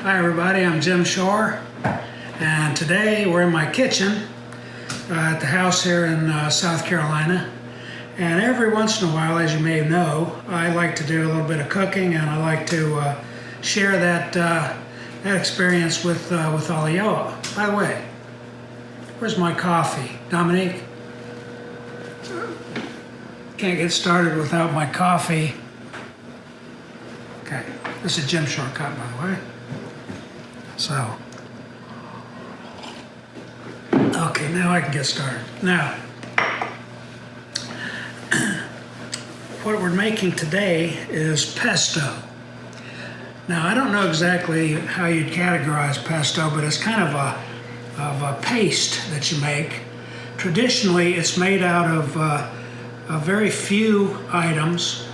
Hi everybody, I'm Jim Shore, and today we're in my kitchen at the house here in South Carolina. And every once in a while, as you may know, I like to do a little bit of cooking, and I like to share that experience with all of y'all. By the way, where's my coffee? Dominique? Can't get started without my coffee. Okay, this is a Jim Shore cup, by the way. So, okay, now I can get started. Now, what we're making today is pesto. Now, I don't know exactly how you'd categorize pesto, but it's kind of a paste that you make. Traditionally, it's made out of a very few items,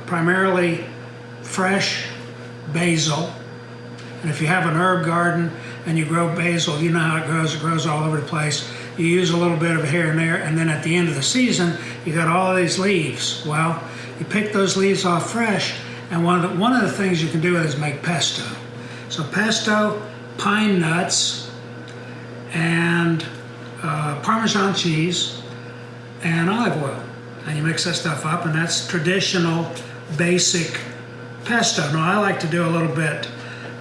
primarily fresh basil. And if you have an herb garden and you grow basil, you know how it grows all over the place. You use a little bit of it here and there, and then at the end of the season, you got all of these leaves. Well, you pick those leaves off fresh, and one of the things you can do is make pesto. So pesto, pine nuts, and Parmesan cheese, and olive oil. And you mix that stuff up, and that's traditional, basic pesto. Now, I like to do a little bit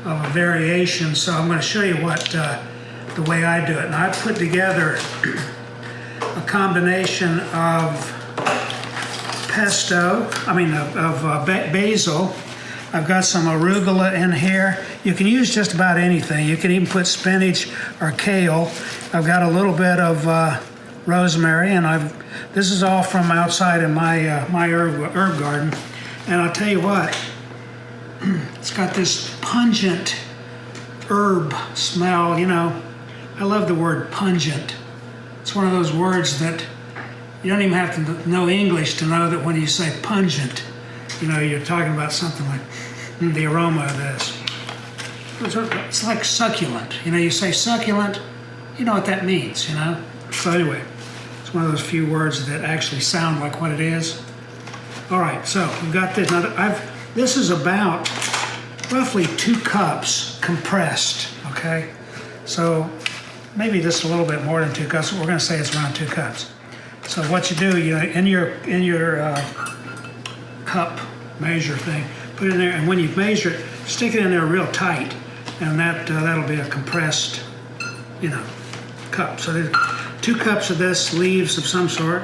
of a variation, so I'm going to show you what the way I do it. And I put together a combination of basil. I've got some arugula in here. You can use just about anything. You can even put spinach or kale. I've got a little bit of rosemary, and this is all from outside in my my herb garden. And I'll tell you what, it's got this pungent herb smell. You know, I love the word pungent. It's one of those words that you don't even have to know English to know that when you say pungent, you know, you're talking about something like the aroma of this. It's like succulent. You know, you say succulent, you know what that means, you know? So anyway, it's one of those few words that actually sound like what it is. All right, so we've got this. Now, this is about roughly 2 cups compressed, okay? So maybe just a little bit more than 2 cups. We're going to say it's around 2 cups. So what you do, you know, in your cup measure thing, put it in there, and when you measure it, stick it in there real tight, and that'll be a compressed, you know, cup. So there's 2 cups of this, leaves of some sort,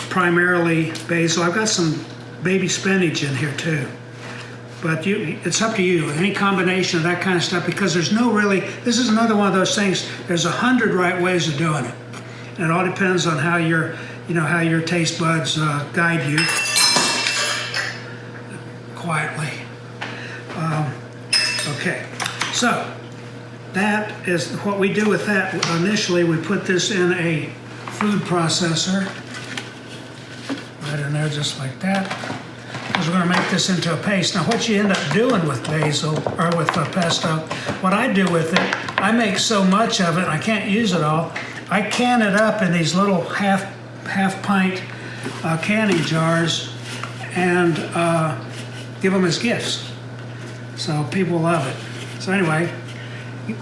primarily basil. I've got some baby spinach in here too. But it's up to you, any combination of that kind of stuff, because there's no really, this is another one of those things, there's 100 right ways of doing it. And it all depends on how how your taste buds guide you. Quietly. Okay, so that is what we do with that. Initially, we put this in a food processor, right in there just like that. Because we're going to make this into a paste. Now, what you end up doing with basil, or with pesto, what I do with it, I make so much of it, I can't use it all. I can it up in these little half pint canning jars and give them as gifts. So people love it. So anyway,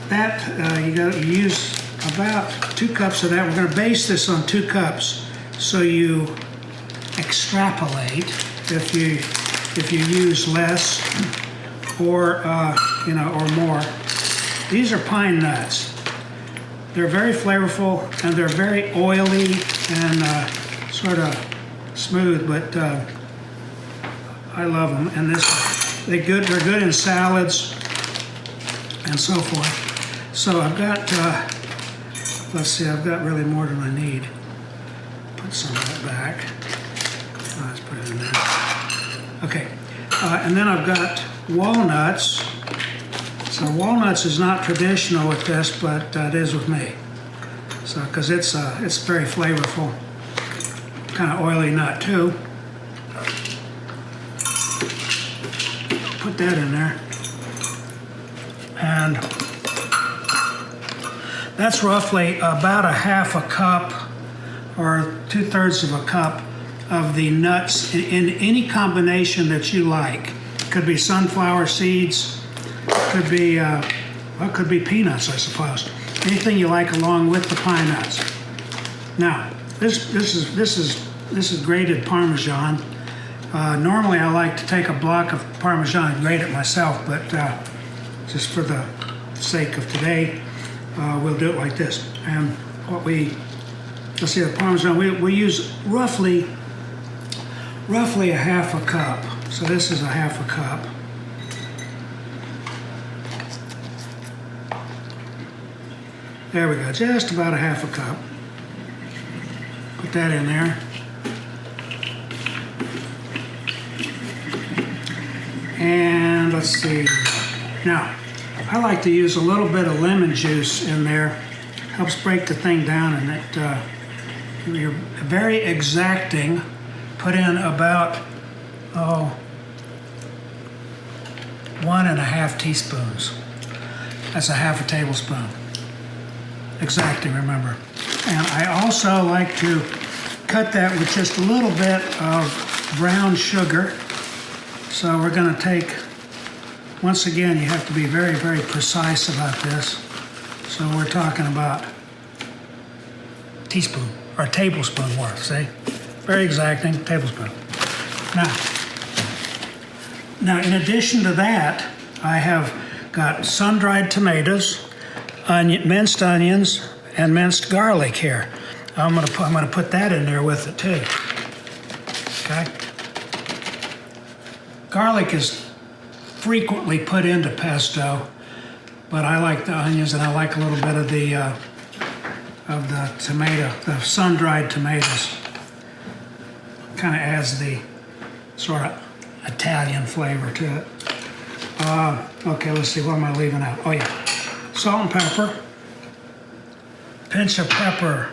that you use about 2 cups of that. We're going to base this on 2 cups, so you extrapolate if you use less or or more. These are pine nuts. They're very flavorful, and they're very oily and sort of smooth, but I love them. And they're good in salads and so forth. So I've got let's see, I've got really more than I need. Put some of that back. Let's put it in there. Okay, and then I've got walnuts. So walnuts is not traditional with this, but it is with me. So because it's very flavorful, kind of oily nut too. Put that in there, and that's roughly about a half a cup or 2/3 of a cup of the nuts in any combination that you like. Could be sunflower seeds, Could be, well, could be peanuts, I suppose. Anything you like along with the pine nuts. Now, this is grated Parmesan. Normally, I like to take a block of Parmesan and grate it myself, but just for the sake of today, we'll do it like this. And let's see, the Parmesan, we use roughly a half a cup. So this is a half a cup. There we go, just about a half a cup. Put that in there. And let's see. Now, I like to use a little bit of lemon juice in there. Helps break the thing down, and you're very exacting. Put in about 1½ teaspoons. That's a half a tablespoon. Exacting, remember. And I also like to cut that with just a little bit of brown sugar. So we're going to take, once again, you have to be very, very precise about this. So we're talking about teaspoon or tablespoon worth, see? Very exacting, tablespoon. Now in addition to that, I have got sun-dried tomatoes, minced onions, and minced garlic here. I'm gonna put that in there with it too. Okay. Garlic is frequently put into pesto, but I like the onions and I like a little bit of the tomato, the sun-dried tomatoes. Kind of adds the sort of Italian flavor to it. Okay, let's see, what am I leaving out? Oh yeah, salt and pepper, pinch of pepper.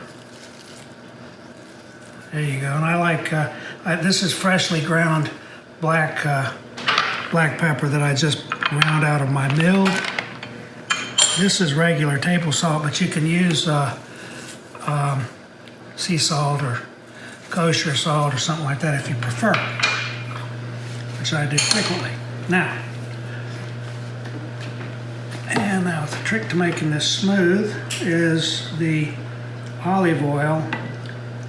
There you go. And I like this is freshly ground black pepper that I just ground out of my mill. This is regular table salt, but you can use sea salt or kosher salt or something like that if you prefer, which I do frequently. Now the trick to making this smooth is the olive oil,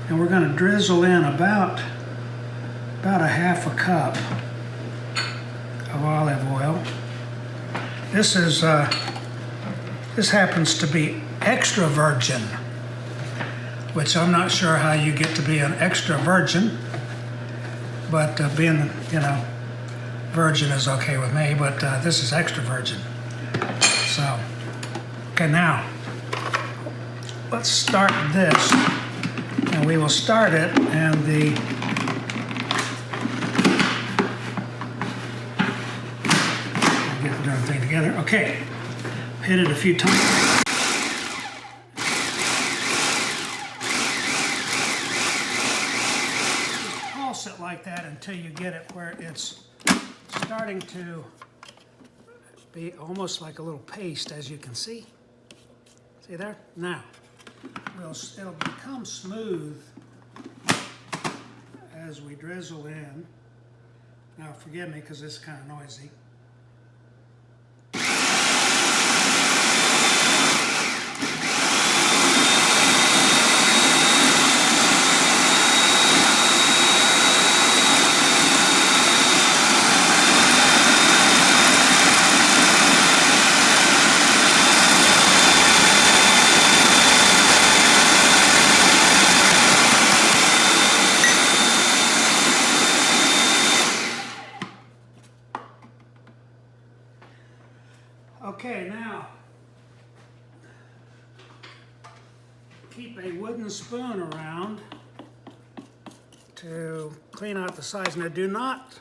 and we're going to drizzle in about a half a cup of olive oil. This happens to be extra virgin, which I'm not sure how you get to be an extra virgin, but being, virgin is okay with me, but this is extra virgin. So, okay, now, let's start this, and we will start it, and get the darn thing together. Okay, hit it a few times. Pulse it like that until you get it where it's starting to be almost like a little paste, as you can see. See there? Now, it'll become smooth as we drizzle in. Now, forgive me because it's kind of noisy. Okay, now, keep a wooden spoon around to clean out the sides. Now, do not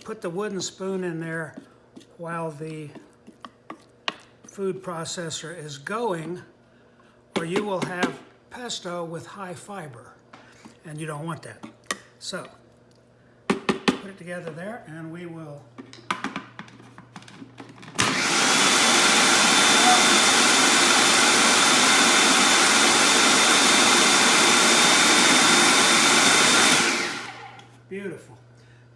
put the wooden spoon in there while the food processor is going, or you will have pesto with high fiber, and you don't want that. So, put it together there, and we will beautiful.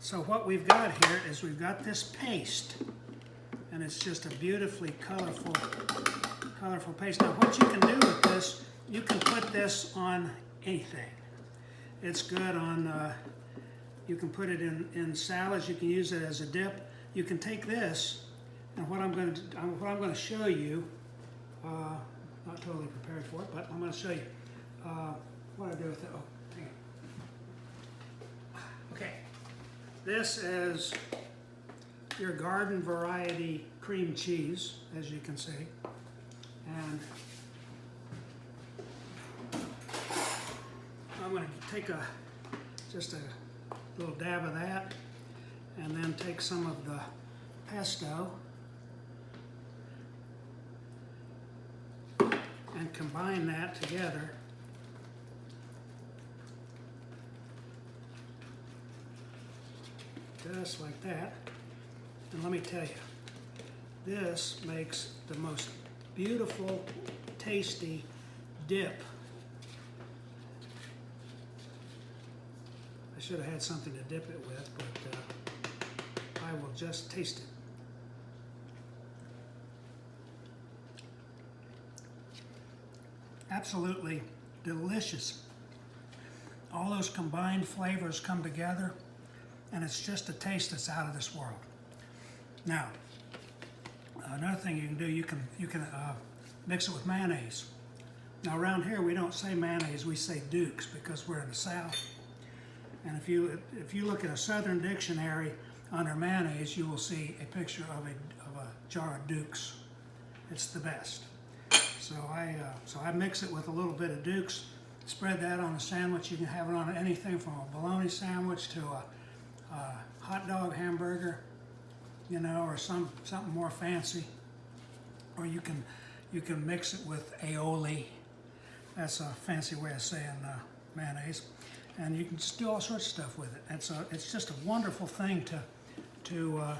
So what we've got here is we've got this paste, and it's just a beautifully colorful paste. Now what you can do with this, you can put this on anything. It's good on, you can put it in salads, you can use it as a dip. You can take this, and what I'm going to show you, not totally prepared for it, but I'm going to show you what I do with it. Oh, hang on. Okay, this is your garden variety cream cheese, as you can see, and I'm going to take just a little dab of that, and then take some of the pesto and combine that together. Just like that. And let me tell you, this makes the most beautiful, tasty dip. I should have had something to dip it with, but I will just taste it. Absolutely delicious. All those combined flavors come together, and it's just a taste that's out of this world. Now, another thing you can do, you can mix it with mayonnaise. Now around here we don't say mayonnaise, we say Dukes because we're in the South. And if you look at a Southern dictionary under mayonnaise, you will see a picture of a jar of Dukes. It's the best. So I mix it with a little bit of Dukes, spread that on a sandwich. You can have it on anything from a bologna sandwich to a hot dog hamburger, you know, or something more fancy. Or you can mix it with aioli. That's a fancy way of saying mayonnaise. And you can just do all sorts of stuff with it. It's just a wonderful thing to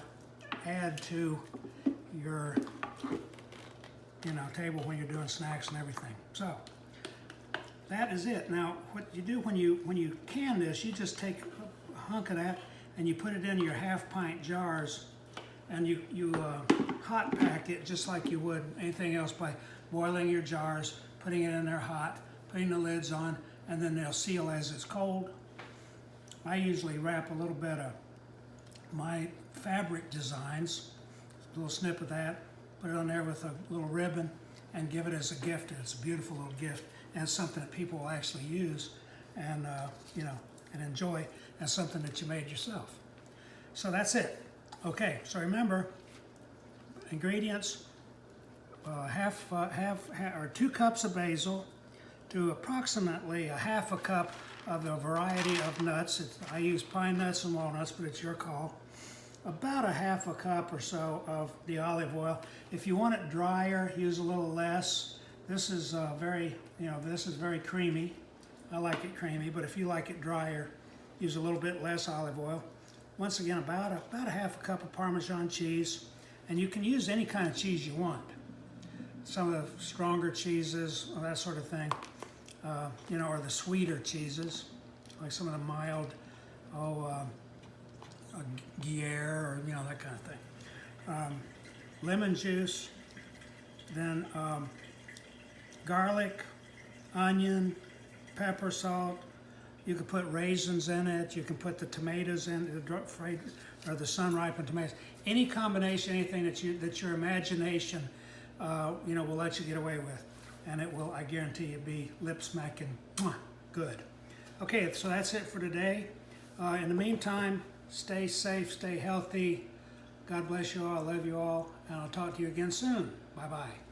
add to your table when you're doing snacks and everything. So that is it. Now what you do when you can this, you just take a hunk of that and you put it in your half-pint jars, and you hot pack it just like you would anything else by boiling your jars, putting it in there hot, putting the lids on, and then they'll seal as it's cold. I usually wrap a little bit of my fabric designs, a little snip of that, put it on there with a little ribbon, and give it as a gift. And it's a beautiful little gift, and it's something that people will actually use and and enjoy, as something that you made yourself. So that's it. Okay, so remember, ingredients: 2 cups of basil, to approximately 1/2 cup of the variety of nuts. I use pine nuts and walnuts, but it's your call. About 1/2 cup or so of the olive oil. If you want it drier, use a little less. This is this is very creamy. I like it creamy, but if you like it drier, use a little bit less olive oil. Once again, about 1/2 cup of Parmesan cheese, and you can use any kind of cheese you want. Some of the stronger cheeses, or that sort of thing, or the sweeter cheeses, like some of the mild, Gruyere, or that kind of thing. Lemon juice, then garlic, onion, pepper, salt. You can put raisins in it. You can put the tomatoes in, or the sun-ripened tomatoes. Any combination, anything that your imagination will let you get away with, and it will, I guarantee you, be lip-smacking good. Okay, so that's it for today. In the meantime, stay safe, stay healthy. God bless you all. I love you all, and I'll talk to you again soon. Bye-bye.